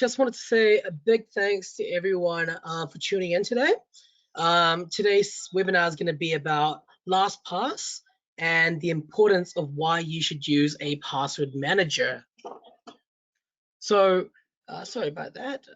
just wanted to say a big thanks to everyone for tuning in today. Today's webinar is going to be about LastPass and the importance of why you should use a password manager. So, sorry about that.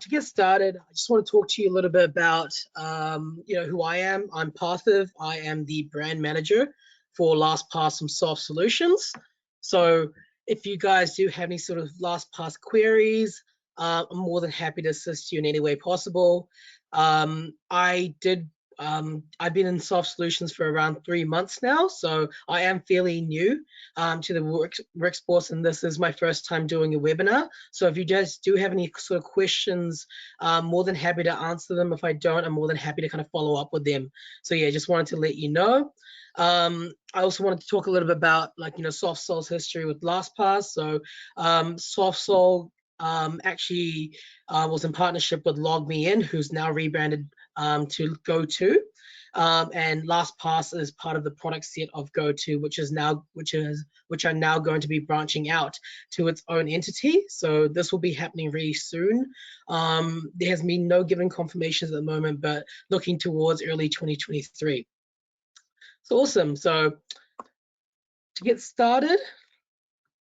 To get started, I just want to talk to you a little bit about, who I am. I'm Parthiv. I am the brand manager for LastPass from Soft Solutions. So if you guys do have any sort of LastPass queries, I'm more than happy to assist you in any way possible. I've been in Soft Solutions for around 3 months now, so I am fairly new to the workforce, and this is my first time doing a webinar. So if you guys do have any sort of questions, I'm more than happy to answer them. If I don't, I'm more than happy to kind of follow up with them. So yeah, just wanted to let you know. I also wanted to talk a little bit about SoftSol's history with LastPass. So SoftSol actually was in partnership with LogMeIn, who's now rebranded to GoTo, and LastPass is part of the product set of GoTo, which are now going to be branching out to its own entity. So this will be happening really soon. There has been no given confirmations at the moment, but looking towards early 2023. So awesome. So to get started,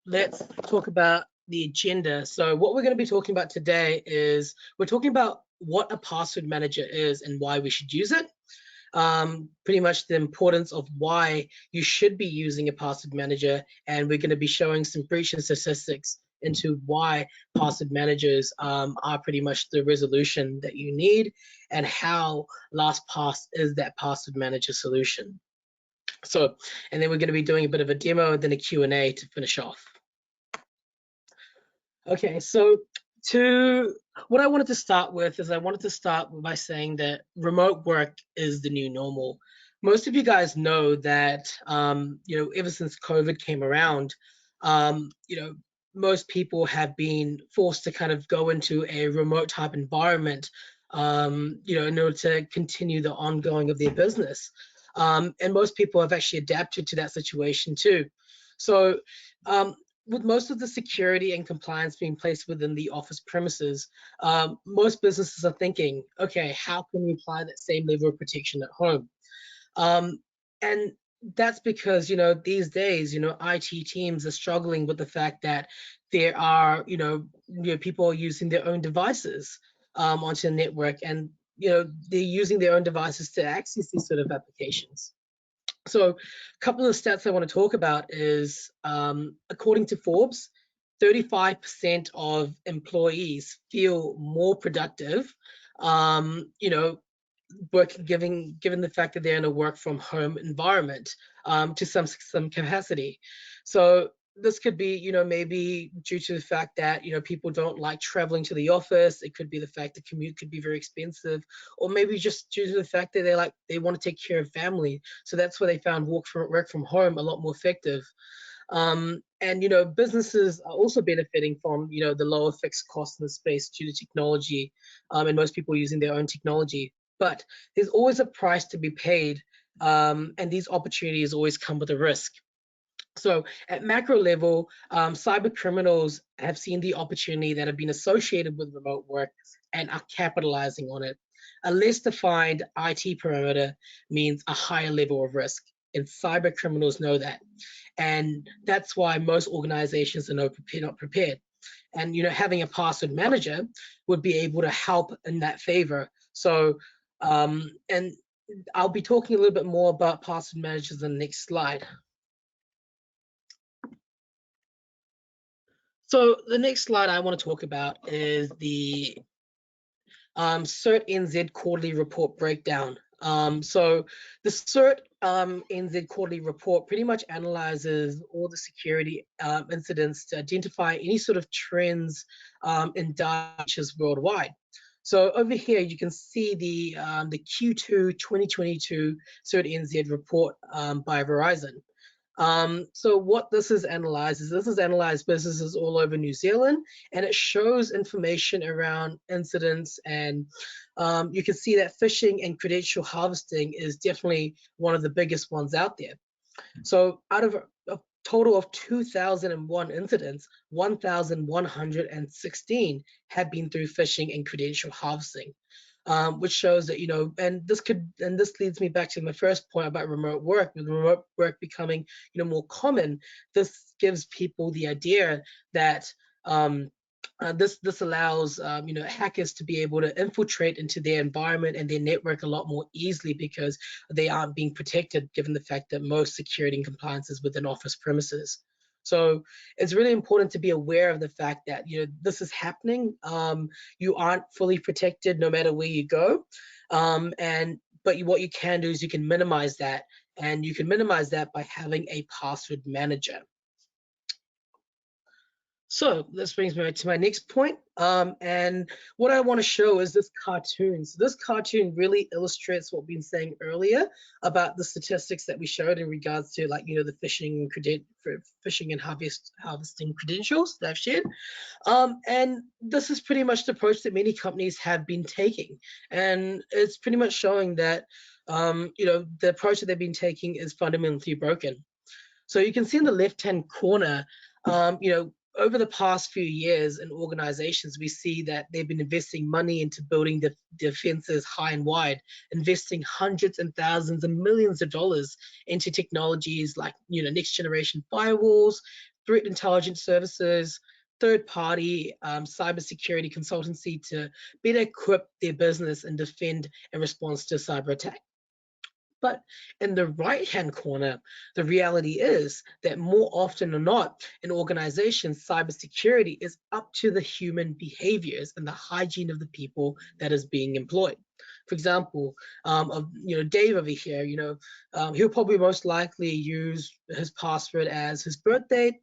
let's talk about the agenda. So what we're going to be talking about today is we're talking about what a password manager is and why we should use it. Pretty much the importance of why you should be using a password manager, and we're going to be showing some breach and statistics into why password managers are pretty much the resolution that you need, and how LastPass is that password manager solution. So, and then we're going to be doing a bit of a demo and then a Q&A to finish off. Okay, so what I wanted to start with is I wanted to start by saying that remote work is the new normal. Most of you guys know that, ever since COVID came around, most people have been forced to kind of go into a remote type environment, in order to continue the ongoing of their business. And most people have actually adapted to that situation too. So with most of the security and compliance being placed within the office premises, most businesses are thinking, okay, how can we apply that same level of protection at home? And that's because, these days, IT teams are struggling with the fact that there are, people are using their own devices onto the network, and they're using their own devices to access these sort of applications. So a couple of stats I want to talk about is, according to Forbes, 35% of employees feel more productive, given the fact that they're in a work from home environment to some capacity. So this could be, maybe due to the fact that, people don't like traveling to the office. It could be the fact that commute could be very expensive, or maybe just due to the fact that they want to take care of family. So that's where they found work from home a lot more effective. And, businesses are also benefiting from, the lower fixed costs in the space due to technology, and most people using their own technology. But there's always a price to be paid, and these opportunities always come with a risk. So at macro level, cyber criminals have seen the opportunity that have been associated with remote work and are capitalizing on it. A less defined IT perimeter means a higher level of risk, and cyber criminals know that. And that's why most organizations are not prepared. And having a password manager would be able to help in that favor. So, and I'll be talking a little bit more about password managers in the next slide. So the next slide I want to talk about is the CERT NZ Quarterly Report breakdown. So the CERT NZ Quarterly Report pretty much analyzes all the security incidents to identify any sort of trends in data breaches worldwide. So over here you can see the Q2 2022 CERT NZ report by Verizon. So what this is analyzed businesses all over New Zealand, and it shows information around incidents, and you can see that phishing and credential harvesting is definitely one of the biggest ones out there. So out of total of 2001 incidents, 1,116 have been through phishing and credential harvesting. Which shows that, and this leads me back to my first point about remote work. With remote work becoming more common, this gives people the idea that this allows hackers to be able to infiltrate into their environment and their network a lot more easily, because they aren't being protected, given the fact that most security and compliance is within office premises. So it's really important to be aware of the fact that this is happening. You aren't fully protected no matter where you go, but what you can do is you can minimize that, and you can minimize that by having a password manager. So this brings me to my next point. And what I want to show is this cartoon. So this cartoon really illustrates what we've been saying earlier about the statistics that we showed in regards to, like, the phishing and harvesting credentials that I've shared. And this is pretty much the approach that many companies have been taking. And it's pretty much showing that, the approach that they've been taking is fundamentally broken. So you can see in the left-hand corner, over the past few years in organizations, we see that they've been investing money into building the defenses high and wide, investing hundreds and thousands and millions of dollars into technologies like, next generation firewalls, threat intelligence services, third-party cybersecurity consultancy to better equip their business and defend in response to cyber attack. But in the right-hand corner, the reality is that more often than not, in organizations, cybersecurity is up to the human behaviors and the hygiene of the people that is being employed. For example, Dave over here, he'll probably most likely use his password as his birth date,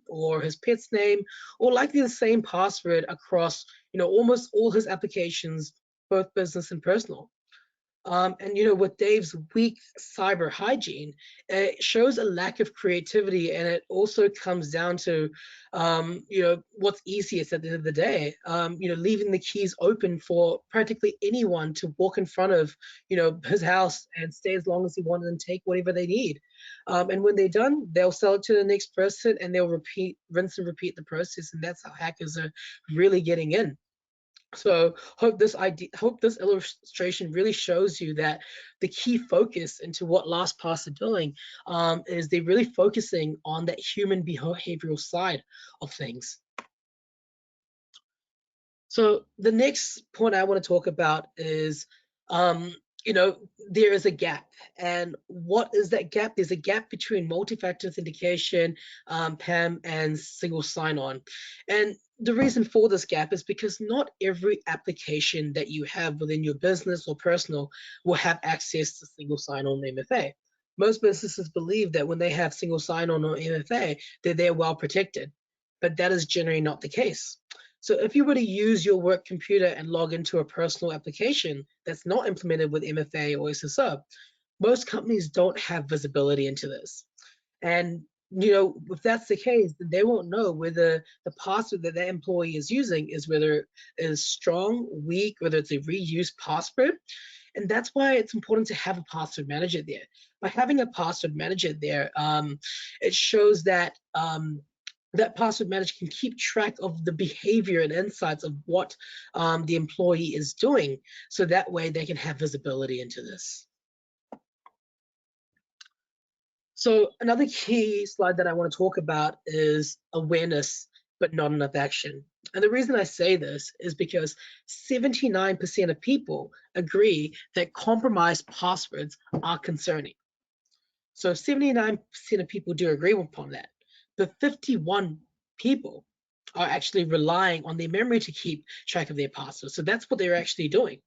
or his pet's name, or likely the same password across, almost all his applications, both business and personal. And with Dave's weak cyber hygiene, it shows a lack of creativity, and it also comes down to, what's easiest at the end of the day. Leaving the keys open for practically anyone to walk in front of, his house and stay as long as he wanted and take whatever they need. And when they're done, they'll sell it to the next person, and they'll rinse and repeat the process, and that's how hackers are really getting in. So hope this illustration really shows you that the key focus into what LastPass are doing is they're really focusing on that human behavioral side of things. So the next point I want to talk about is, there is a gap. And what is that gap? There's a gap between multi-factor authentication, PAM, and single sign-on. And the reason for this gap is because not every application that you have within your business or personal will have access to single sign-on MFA. Most businesses believe that when they have single sign-on or MFA, they're well protected, but that is generally not the case. So if you were to use your work computer and log into a personal application that's not implemented with MFA or SSO, most companies don't have visibility into this. And if that's the case, then they won't know whether the password that that employee is using is whether it is strong, weak, whether it's a reused password. And that's why it's important to have a password manager there. By having a password manager there, it shows that that password manager can keep track of the behavior and insights of what the employee is doing, so that way they can have visibility into this. So another key slide that I want to talk about is awareness, but not enough action. And the reason I say this is because 79% of people agree that compromised passwords are concerning. So 79% of people do agree upon that. But 51 people are actually relying on their memory to keep track of their passwords. So that's what they're actually doing.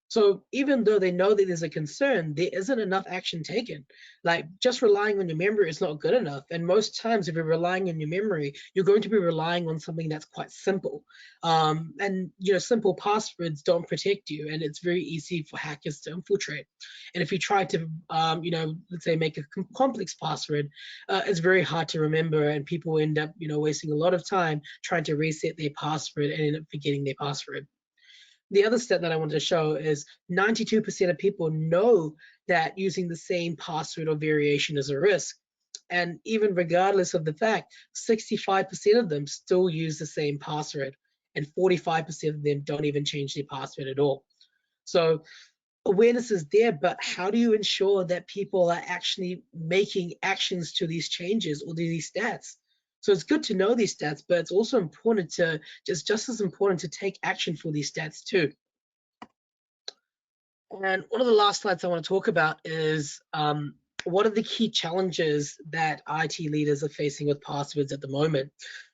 So even though they know that there's a concern, there isn't enough action taken. Like, just relying on your memory is not good enough. And most times, if you're relying on your memory, you're going to be relying on something that's quite simple. And simple passwords don't protect you, and it's very easy for hackers to infiltrate. And if you try to, let's say, make a complex password, it's very hard to remember, and people end up, wasting a lot of time trying to reset their password and end up forgetting their password. The other stat that I wanted to show is 92% of people know that using the same password or variation is a risk. And even regardless of the fact, 65% of them still use the same password, and 45% of them don't even change their password at all. So awareness is there, but how do you ensure that people are actually making actions to these changes or these stats? So it's good to know these stats, but it's also important to just as important to take action for these stats too. And one of the last slides I want to talk about is what are the key challenges that IT leaders are facing with passwords at the moment?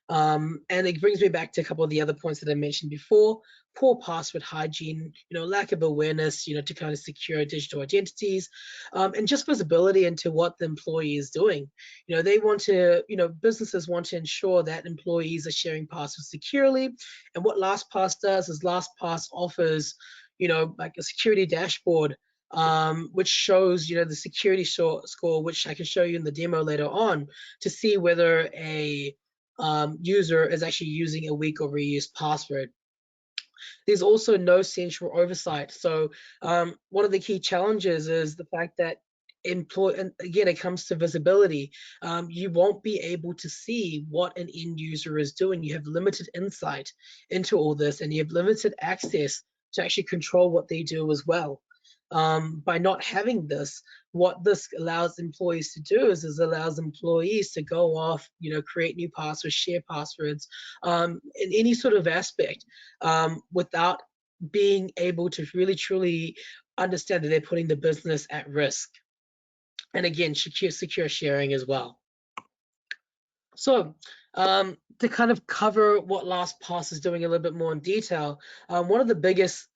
And it brings me back to a couple of the other points that I mentioned before: poor password hygiene, lack of awareness, to kind of secure digital identities, and just visibility into what the employee is doing. They want to, businesses want to ensure that employees are sharing passwords securely. And what LastPass does is LastPass offers, like a security dashboard, which shows, the security score, which I can show you in the demo later on, to see whether a user is actually using a weak or reused password. There's also no central oversight. So one of the key challenges is the fact that and again, it comes to visibility. You won't be able to see what an end user is doing. You have limited insight into all this, and you have limited access to actually control what they do as well. By not having this, what this allows employees to do is allows employees to go off, create new passwords, share passwords, in any sort of aspect, without being able to really truly understand that they're putting the business at risk. And again, secure sharing as well. So to kind of cover what LastPass is doing a little bit more in detail, one of the biggest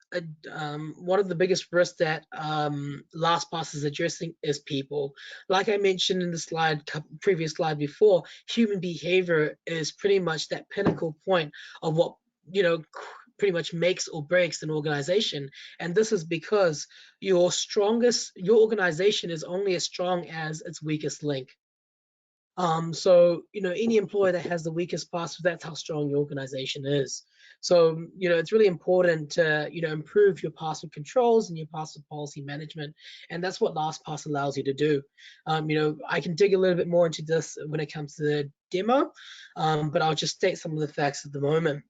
risks that LastPass is addressing is people. Like I mentioned in the previous slide before, human behavior is pretty much that pinnacle point of what pretty much makes or breaks an organization. And this is because your organization is only as strong as its weakest link. So any employer that has the weakest password, that's how strong your organization is. So it's really important to improve your password controls and your password policy management, and that's what LastPass allows you to do. I can dig a little bit more into this when it comes to the demo, but I'll just state some of the facts at the moment.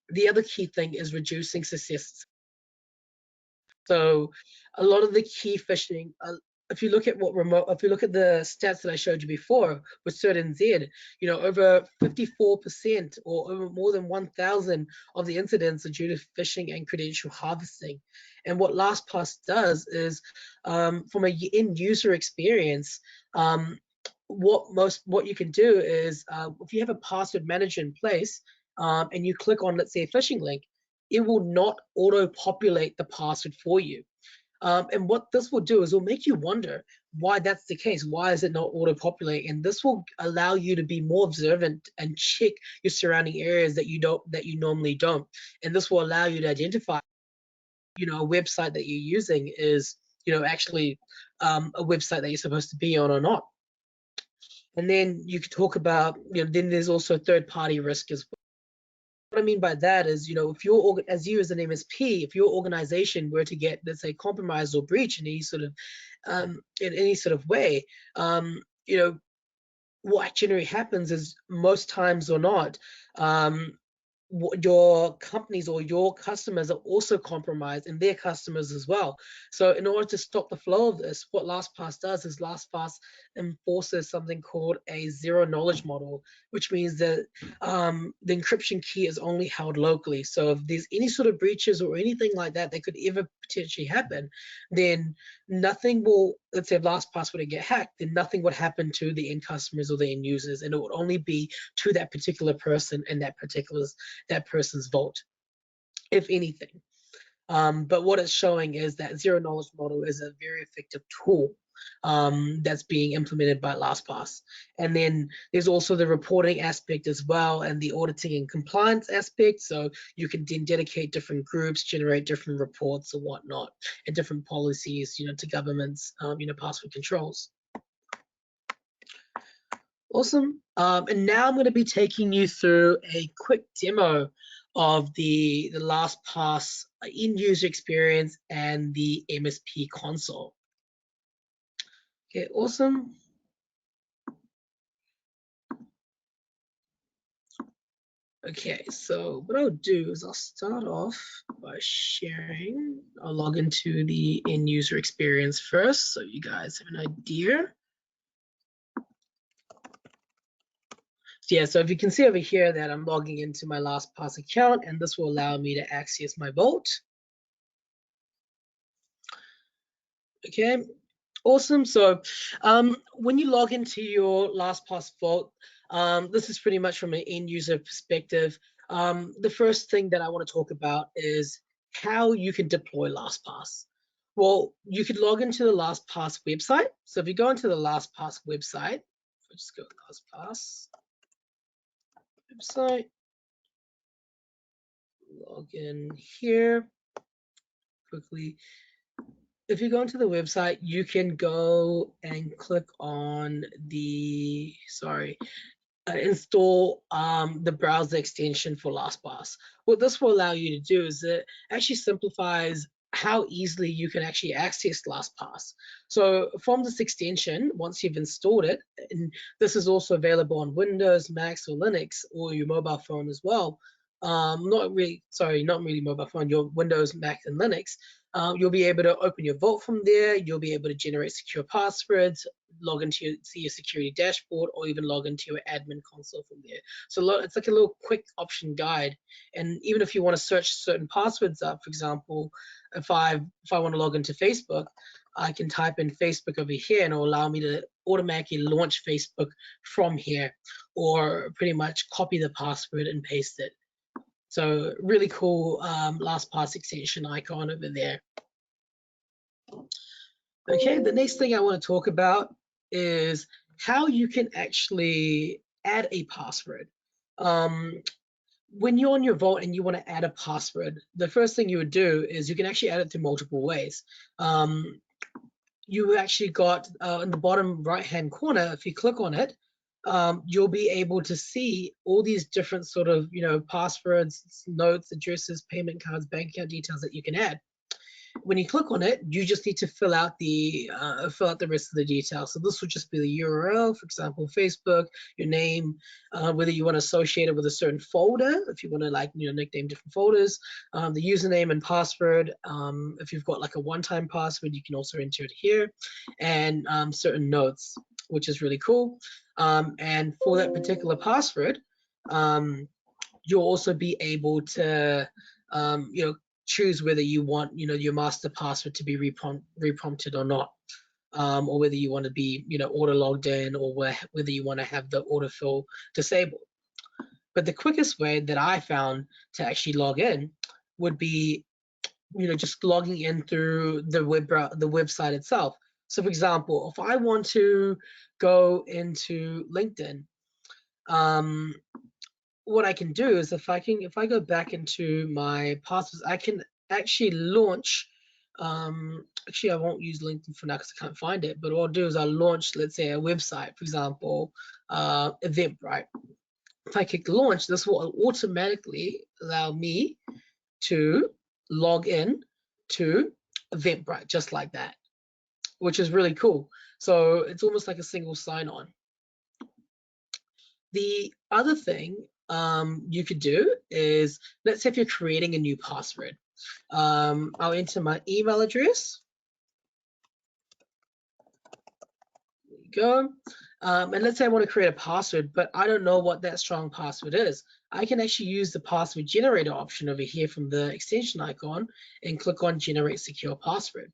The other key thing is reducing success. So a lot of the key phishing, if you look at the stats that I showed you before with CERT NZ, over 54% or over more than 1,000 of the incidents are due to phishing and credential harvesting. And what LastPass does is, from an end user experience, what you can do is, if you have a password manager in place, and you click on, let's say, a phishing link, it will not auto-populate the password for you. And what this will do is it'll make you wonder why that's the case. Why is it not auto-populating? And this will allow you to be more observant and check your surrounding areas that you normally don't. And this will allow you to identify, a website that you're using is, actually a website that you're supposed to be on or not. And then you could talk about, then there's also third-party risk as well. What I mean by that is, if you're, as an MSP, if your organization were to get, let's say, compromised or breached in any sort of way, what generally happens is, most times or not, your companies or your customers are also compromised, and their customers as well. So in order to stop the flow of this, what LastPass does is LastPass enforces something called a zero knowledge model, which means that the encryption key is only held locally. So if there's any sort of breaches or anything like that that could ever potentially happen, then nothing will, let's say if LastPass were to get hacked, then nothing would happen to the end customers or the end users, and it would only be to that particular person and that person's vault, if anything. But what it's showing is that zero knowledge model is a very effective tool that's being implemented by LastPass. And then there's also the reporting aspect as well, and the auditing and compliance aspect. So you can then dedicate different groups, generate different reports or whatnot, and different policies, to governments, password controls. Awesome. And now I'm going to be taking you through a quick demo of the LastPass end user experience and the MSP console. Okay, awesome. Okay, so what I'll do is I'll start off by sharing. I'll log into the end user experience first so you guys have an idea. So yeah, so if you can see over here that I'm logging into my LastPass account, and this will allow me to access my vault. Okay, awesome. So when you log into your LastPass vault, this is pretty much from an end user perspective. The first thing that I want to talk about is how you can deploy LastPass. Well, you could log into the LastPass website. So if you go into the LastPass website, just go to LastPass website, log in here quickly. If you go into the website, you can go and click on the, install the browser extension for LastPass. What this will allow you to do is it actually simplifies how easily you can actually access LastPass. So from this extension, once you've installed it, and this is also available on Windows, Macs, or Linux, or your mobile phone as well. Not really mobile phone, your Windows, Mac, and Linux. You'll be able to open your vault from there. You'll be able to generate secure passwords, log into see your security dashboard, or even log into your admin console from there. So it's like a little quick option guide. And even if you want to search certain passwords up, for example, if I want to log into Facebook, I can type in Facebook over here and it'll allow me to automatically launch Facebook from here, or pretty much copy the password and paste it. So really cool LastPass extension icon over there. Okay, the next thing I want to talk about is how you can actually add a password. When you're on your vault and you want to add a password, the first thing you would do is you can actually add it through multiple ways. You actually got in the bottom right-hand corner, if you click on it, you'll be able to see all these different sort of, passwords, notes, addresses, payment cards, bank account details that you can add. When you click on it, you just need to fill out the rest of the details. So this will just be the URL, for example, Facebook, your name, whether you want to associate it with a certain folder, if you want to nickname different folders, the username and password. If you've got like a one-time password, you can also enter it here, and certain notes, which is really cool. And for that particular password, you'll also be able to choose whether you want your master password to be reprompted or not, or whether you want to be auto logged in, or whether you want to have the autofill disabled. But the quickest way that I found to actually log in would be just logging in through the website itself. So for example, if I want to go into LinkedIn, what I can do is if I go back into my passwords, I can actually launch. Actually, I won't use LinkedIn for now because I can't find it. But what I'll do is I'll launch, let's say, a website, for example, Eventbrite. If I click launch, this will automatically allow me to log in to Eventbrite just like that, which is really cool. So it's almost like a single sign-on. The other thing you could do is, let's say if you're creating a new password, I'll enter my email address. There you go. And let's say I want to create a password, but I don't know what that strong password is. I can actually use the password generator option over here from the extension icon and click on generate secure password.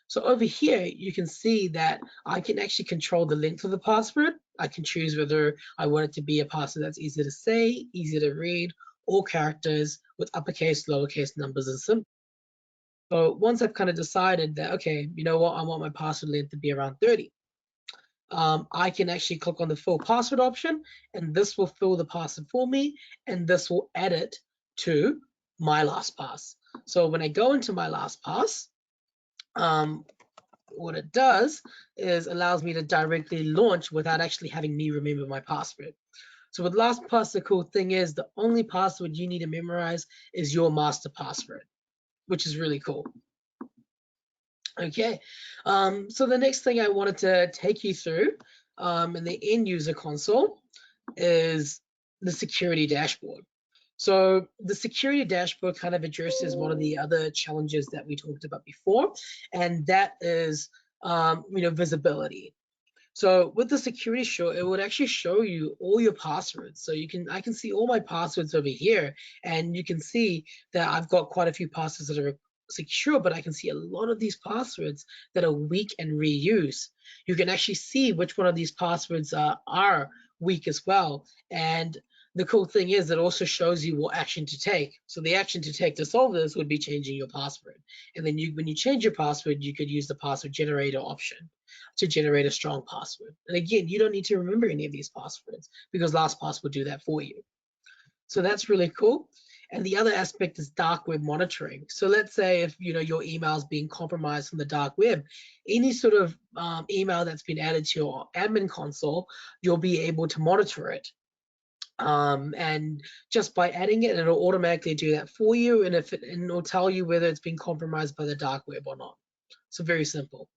So over here, you can see that I can actually control the length of the password. I can choose whether I want it to be a password that's easy to say, easy to read, all characters with uppercase, lowercase numbers, and symbols. So once I've kind of decided that, okay, you know what, I want my password length to be around 30. I can actually click on the fill password option, and this will fill the password for me, and this will add it to my LastPass. So when I go into my LastPass, what it does is allows me to directly launch without actually having me remember my password. So with LastPass, the cool thing is the only password you need to memorize is your master password, which is really cool. Okay, so the next thing I wanted to take you through in the end user console is the security dashboard. So the security dashboard kind of addresses one of the other challenges that we talked about before, and that is visibility. So with the security show, it would actually show you all your passwords. So I can see all my passwords over here, and you can see that I've got quite a few passwords that are secure, but I can see a lot of these passwords that are weak and reused. You can actually see which one of these passwords are weak as well. And the cool thing is it also shows you what action to take. So the action to take to solve this would be changing your password. And then when you change your password, you could use the password generator option to generate a strong password. And again, you don't need to remember any of these passwords because LastPass will do that for you. So that's really cool. And the other aspect is dark web monitoring. So let's say if your email is being compromised from the dark web, any sort of email that's been added to your admin console, you'll be able to monitor it. And just by adding it, it'll automatically do that for you, and it'll tell you whether it's been compromised by the dark web or not. So very simple.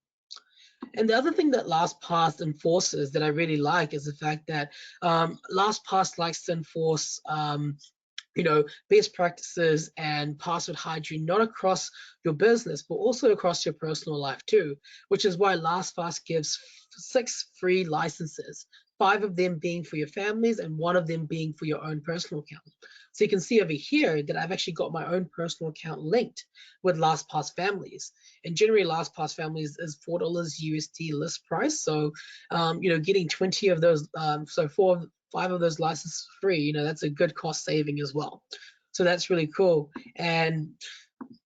And the other thing that LastPass enforces that I really like is the fact that LastPass likes to enforce best practices and password hygiene, not across your business, but also across your personal life too, which is why LastPass gives 6 free licenses, 5 of them being for your families and 1 of them being for your own personal account. So you can see over here that I've actually got my own personal account linked with LastPass families. And generally LastPass families is $4 USD list price. So, getting 20 of those, so 5 of those licenses free, that's a good cost saving as well. So that's really cool. And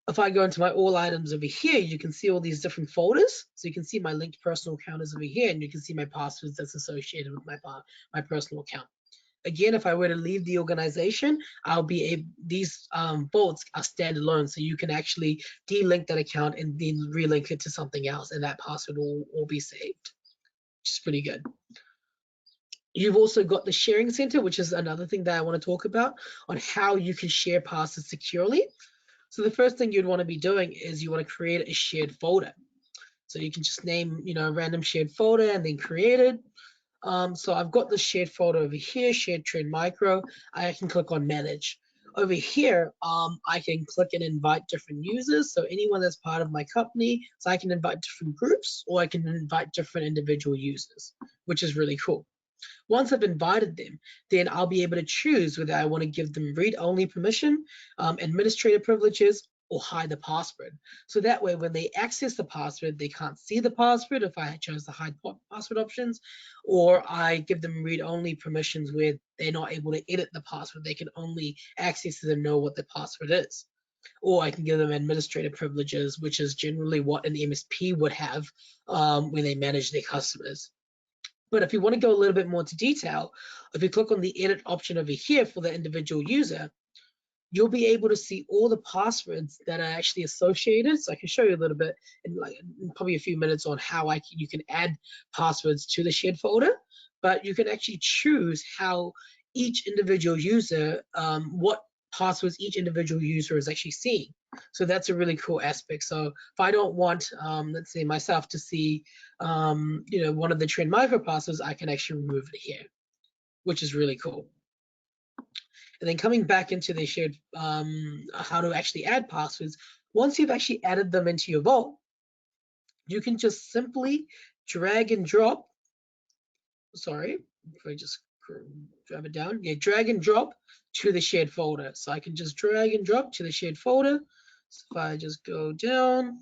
if I go into my all items over here, you can see all these different folders. So you can see my linked personal account is over here, and you can see my passwords that's associated with my personal account. Again, if I were to leave the organization, these vaults are standalone, so you can actually delink that account and then relink it to something else, and that password will be saved, which is pretty good. You've also got the sharing center, which is another thing that I want to talk about on how you can share passwords securely. So the first thing you'd want to be doing is you want to create a shared folder. So you can just name, a random shared folder and then create it. So I've got the shared folder over here, shared trade micro. I can click on manage. Over here, I can click and invite different users. So anyone that's part of my company, so I can invite different groups or I can invite different individual users, which is really cool. Once I've invited them, then I'll be able to choose whether I want to give them read-only permission, administrator privileges, or hide the password. So that way, when they access the password, they can't see the password if I chose the hide password options, or I give them read-only permissions where they're not able to edit the password. They can only access it and know what the password is. Or I can give them administrator privileges, which is generally what an MSP would have when they manage their customers. But if you want to go a little bit more into detail, if you click on the edit option over here for the individual user, you'll be able to see all the passwords that are actually associated. So I can show you a little bit in probably a few minutes on how you can add passwords to the shared folder, but you can actually choose how each individual user, what passwords each individual user is actually seeing. So that's a really cool aspect. So if I don't want, let's say myself to see, one of the trend micro passwords, I can actually remove it here, which is really cool. And then coming back into the shared, how to actually add passwords, once you've actually added them into your vault, you can just simply drag and drop, sorry, if I just drag it down, yeah, drag and drop to the shared folder. So I can just drag and drop to the shared folder. So if I just go down,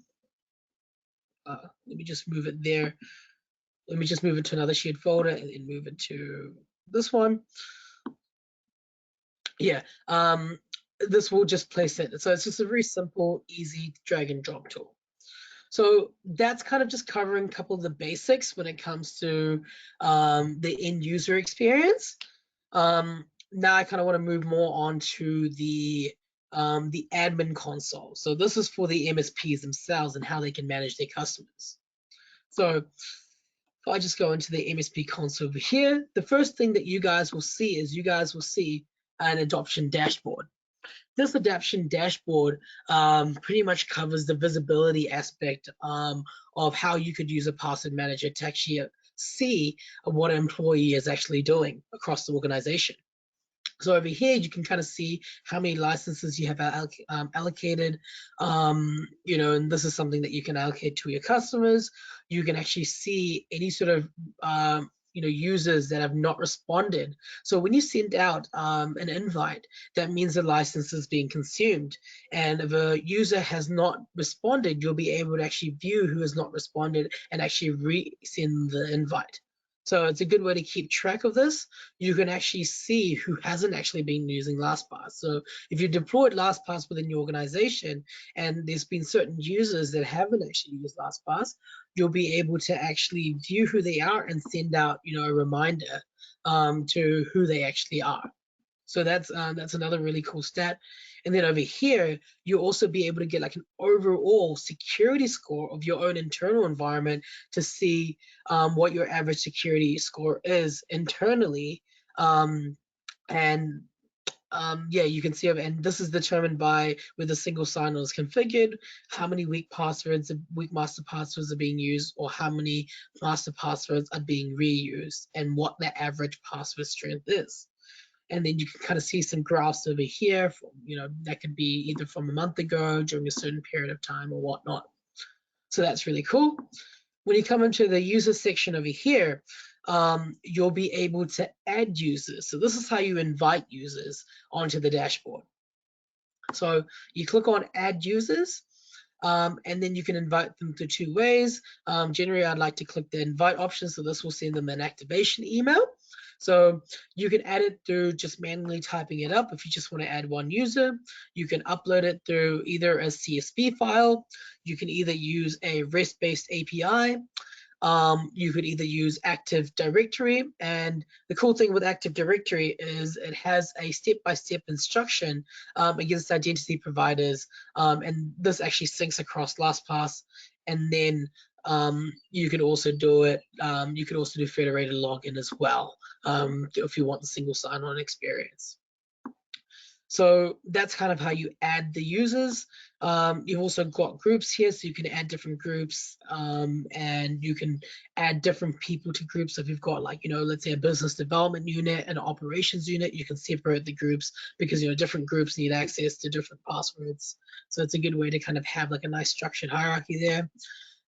let me just move it there. Let me just move it to another shared folder and then move it to this one. Yeah, this will just place it. So it's just a very simple, easy drag and drop tool. So that's kind of just covering a couple of the basics when it comes to the end user experience. Now I kind of want to move more on to the admin console. So this is for the MSPs themselves and how they can manage their customers. So if I just go into the MSP console over here, the first thing that you guys will see is an adoption dashboard. This adoption dashboard pretty much covers the visibility aspect of how you could use a password manager to actually see what an employee is actually doing across the organization. So over here, you can kind of see how many licenses you have allocated, you know, and this is something that you can allocate to your customers. You can actually see any sort of you know, users that have not responded. So when you send out an invite, that means the license is being consumed. And if a user has not responded, you'll be able to actually view who has not responded and actually resend the invite. So it's a good way to keep track of this. You can actually see who hasn't actually been using LastPass. So if you deployed LastPass within your organization and there's been certain users that haven't actually used LastPass, you'll be able to actually view who they are and send out, you know, a reminder to who they actually are. So that's another really cool stat. And then over here, you'll also be able to get like an overall security score of your own internal environment to see what your average security score is internally. And yeah, you can see, and this is determined by whether single sign-on is configured, how many weak master passwords are being used, or how many master passwords are being reused, and what the average password strength is. And then you can kind of see some graphs over here, from, you know, that could be either from a month ago, during a certain period of time, or whatnot. So that's really cool. When you come into the user section over here, you'll be able to add users. So this is how you invite users onto the dashboard. So you click on add users, and then you can invite them through two ways. Generally, I'd like to click the invite option, so this will send them an activation email. So you can add it through just manually typing it up. If you just want to add one user, you can upload it through either a CSV file. You can either use a REST-based API. You could either use Active Directory, and the cool thing with Active Directory is it has a step-by-step instruction against identity providers, and this actually syncs across LastPass. And then you can also do it. You can also do federated login as well if you want the single sign-on experience. So that's kind of how you add the users. You've also got groups here, so you can add different groups, and you can add different people to groups. So if you've got, like, you know, let's say a business development unit and an operations unit, you can separate the groups because, you know, different groups need access to different passwords. So it's a good way to kind of have like a nice structured hierarchy there.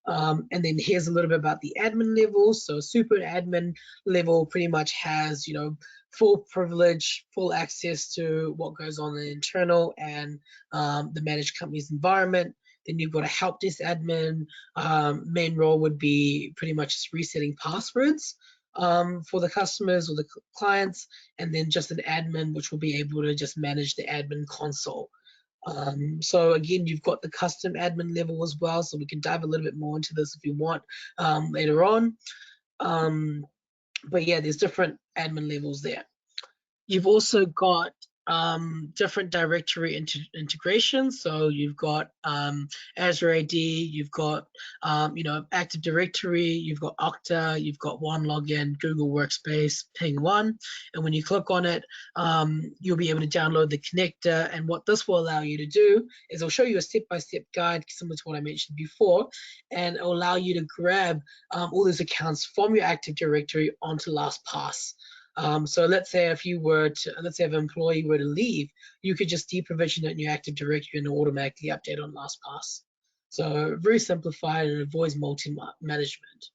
And then here's a little bit about the admin level. So super admin level pretty much has, you know, full privilege, full access to what goes on in the internal and the managed company's environment. Then you've got a help desk admin. Main role would be pretty much just resetting passwords for the customers or the clients, and then just an admin, which will be able to just manage the admin console. So again, you've got the custom admin level as well, so we can dive a little bit more into this if you want later on. But yeah, there's different admin levels there. You've also got different directory integrations. So you've got Azure AD, you've got you know, Active Directory, you've got Okta, you've got OneLogin, Google Workspace, Ping One, and when you click on it, you'll be able to download the connector. And what this will allow you to do is it'll show you a step-by-step guide similar to what I mentioned before, and it'll allow you to grab all those accounts from your Active Directory onto LastPass. So let's say if an employee were to leave, you could just deprovision it in your Active Directory and automatically update on LastPass. So very simplified and avoids multi-management,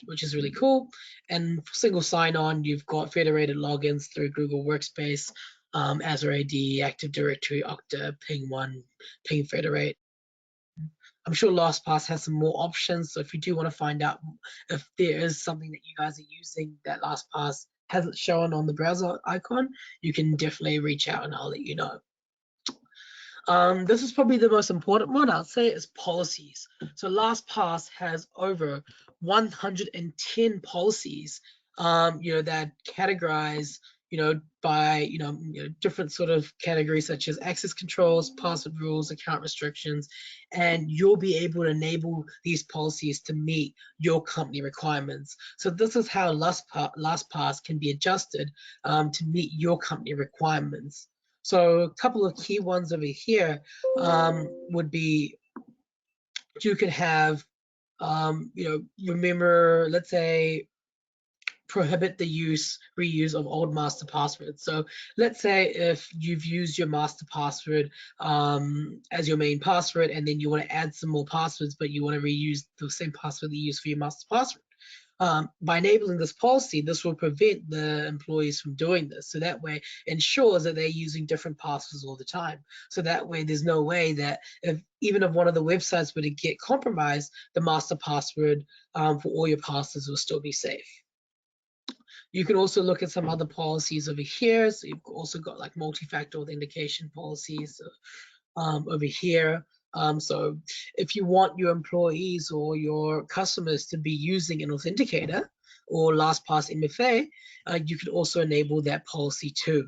which is really cool. And for single sign-on, you've got federated logins through Google Workspace, Azure AD, Active Directory, Okta, Ping One, Ping Federate. I'm sure LastPass has some more options. So if you do want to find out if there is something that you guys are using that LastPass hasn't shown on the browser icon, you can definitely reach out and I'll let you know. This is probably the most important one, I'll say, is policies. So LastPass has over 110 policies, you know, that categorize, you know, by, you know, different sort of categories such as access controls, password rules, account restrictions, and you'll be able to enable these policies to meet your company requirements. So this is how LastPass can be adjusted to meet your company requirements. So a couple of key ones over here would be you could have, you know, remember, let's say prohibit the reuse of old master passwords. So let's say if you've used your master password as your main password, and then you want to add some more passwords, but you want to reuse the same password that you use for your master password. By enabling this policy, this will prevent the employees from doing this. So that way ensures that they're using different passwords all the time. So that way there's no way that even if one of the websites were to get compromised, the master password for all your passwords will still be safe. You can also look at some other policies over here. So you've also got like multi-factor authentication policies over here. So if you want your employees or your customers to be using an authenticator or LastPass MFA, you can also enable that policy too.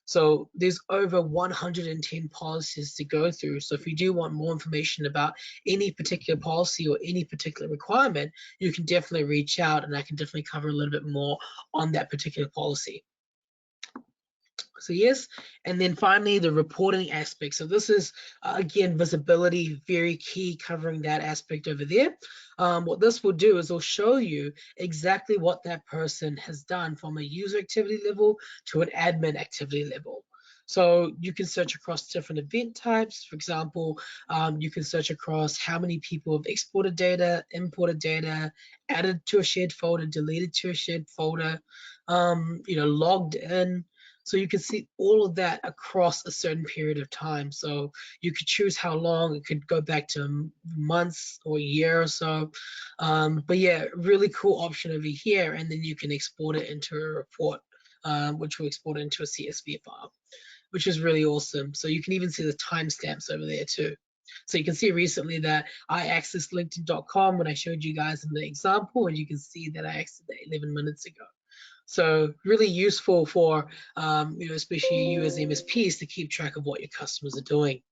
So there's over 110 policies to go through. So if you do want more information about any particular policy or any particular requirement, you can definitely reach out, and I can definitely cover a little bit more on that particular policy. So yes, and then finally the reporting aspect. So this is again visibility, very key, covering that aspect over there. What this will do is it'll show you exactly what that person has done from a user activity level to an admin activity level. So you can search across different event types. For example, you can search across how many people have exported data, imported data, added to a shared folder, deleted to a shared folder, logged in. So you can see all of that across a certain period of time. So you could choose how long. It could go back to months or a year or so. But yeah, really cool option over here. And then you can export it into a report, which will export it into a CSV file, which is really awesome. So you can even see the timestamps over there too. So you can see recently that I accessed LinkedIn.com when I showed you guys in the example, and you can see that I accessed it 11 minutes ago. So really useful for, especially you as MSPs to keep track of what your customers are doing.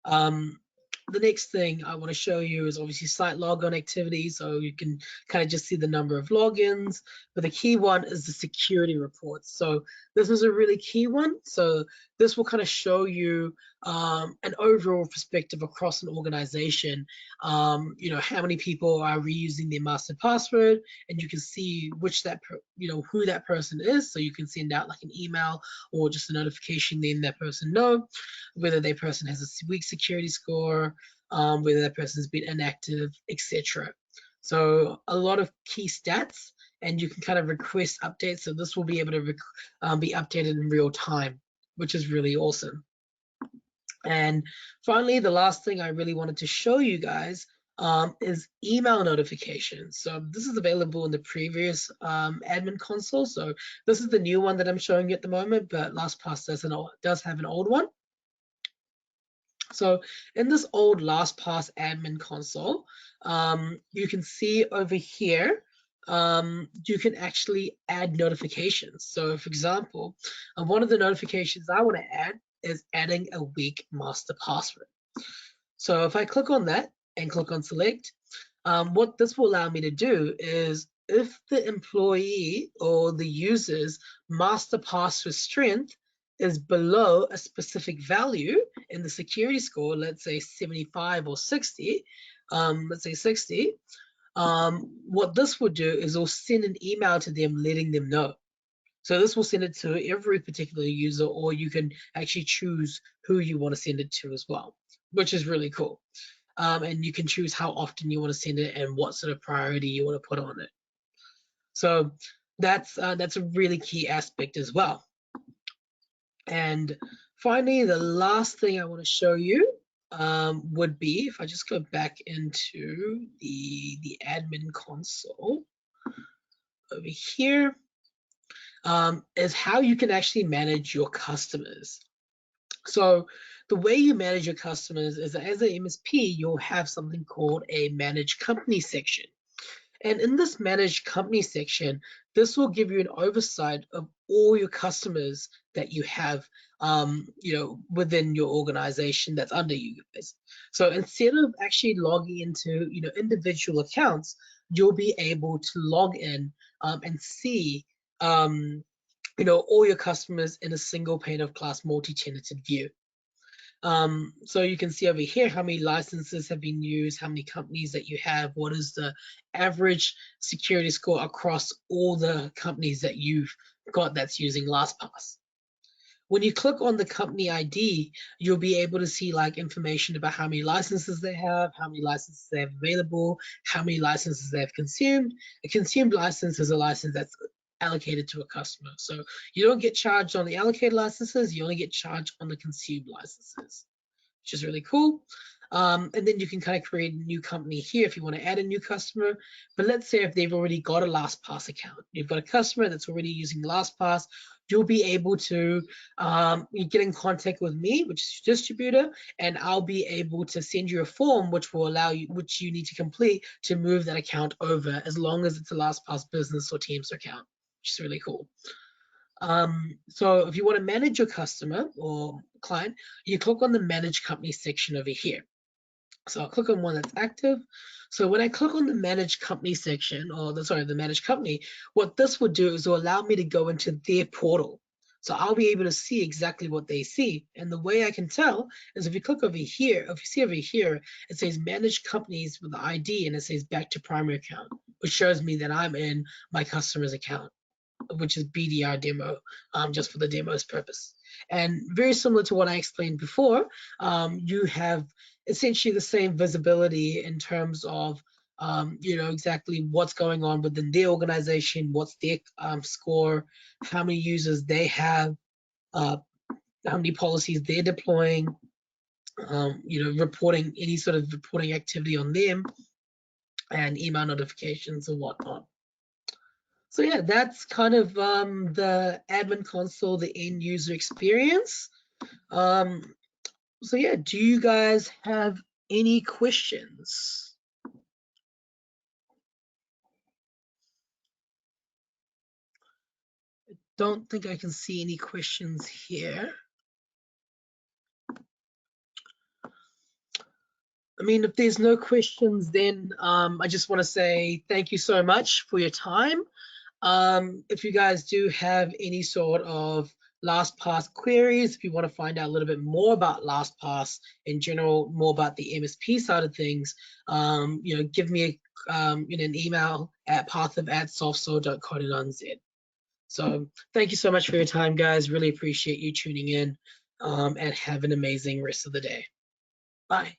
The next thing I want to show you is obviously site logon activity. So you can kind of just see the number of logins, but the key one is the security reports. So this is a really key one. So this will kind of show you an overall perspective across an organization. How many people are reusing their master password, and you can see who that person is. So you can send out like an email or just a notification, letting that person know whether that person has a weak security score, whether that person has been inactive, etc. So a lot of key stats, and you can kind of request updates. So this will be able to be updated in real time, which is really awesome. And finally, the last thing I really wanted to show you guys is email notifications. So this is available in the previous admin console. So this is the new one that I'm showing you at the moment, but LastPass does have an old one. So in this old LastPass admin console, you can see over here, you can actually add notifications. So for example, one of the notifications I want to add is adding a weak master password. So if I click on that and click on select, what this will allow me to do is if the employee or the user's master password strength is below a specific value in the security score, let's say 75 or 60, let's say 60, what this will do is it'll send an email to them letting them know. So this will send it to every particular user, or you can actually choose who you want to send it to as well, which is really cool. And you can choose how often you want to send it and what sort of priority you want to put on it. So that's a really key aspect as well. And finally, the last thing I want to show you would be, if I just go back into the admin console over here, is how you can actually manage your customers. So the way you manage your customers is that as an MSP, you'll have something called a managed company section. And in this managed company section, this will give you an oversight of all your customers that you have, within your organization that's under you guys. So instead of actually logging into, individual accounts, you'll be able to log in and see, all your customers in a single pane of glass multi-tenanted view. So you can see over here how many licenses have been used, how many companies that you have, what is the average security score across all the companies that you've got that's using LastPass. When you click on the company ID, you'll be able to see like information about how many licenses they have, how many licenses they have available, how many licenses they have consumed. A consumed license is a license that's allocated to a customer. So you don't get charged on the allocated licenses, you only get charged on the consumed licenses, which is really cool. And then you can kind of create a new company here if you want to add a new customer. But let's say if they've already got a LastPass account, you've got a customer that's already using LastPass, you'll be able to get in contact with me, which is your distributor, and I'll be able to send you a form which will allow you, which you need to complete to move that account over, as long as it's a LastPass business or Teams account, which is really cool. So if you want to manage your customer or client, you click on the manage company section over here. So I'll click on one that's active. So when I click on the manage company section, or the manage company, what this will do is will allow me to go into their portal. So I'll be able to see exactly what they see. And the way I can tell is if you click over here, if you see over here, it says manage companies with the ID and it says back to primary account, which shows me that I'm in my customer's account, which is BDR demo, just for the demo's purpose. And very similar to what I explained before, you have essentially the same visibility in terms of exactly what's going on within their organization, what's their score, how many users they have, how many policies they're deploying, reporting any sort of reporting activity on them, and email notifications and whatnot. So yeah, that's kind of the admin console, the end user experience. So yeah, do you guys have any questions? I don't think I can see any questions here. I mean, if there's no questions, then I just want to say thank you so much for your time. If you guys do have any sort of LastPass queries, if you want to find out a little bit more about LastPass in general, more about the MSP side of things, give me an email at parthiv@softsoul.co.nz. So thank you so much for your time, guys. Really appreciate you tuning in, and have an amazing rest of the day. Bye.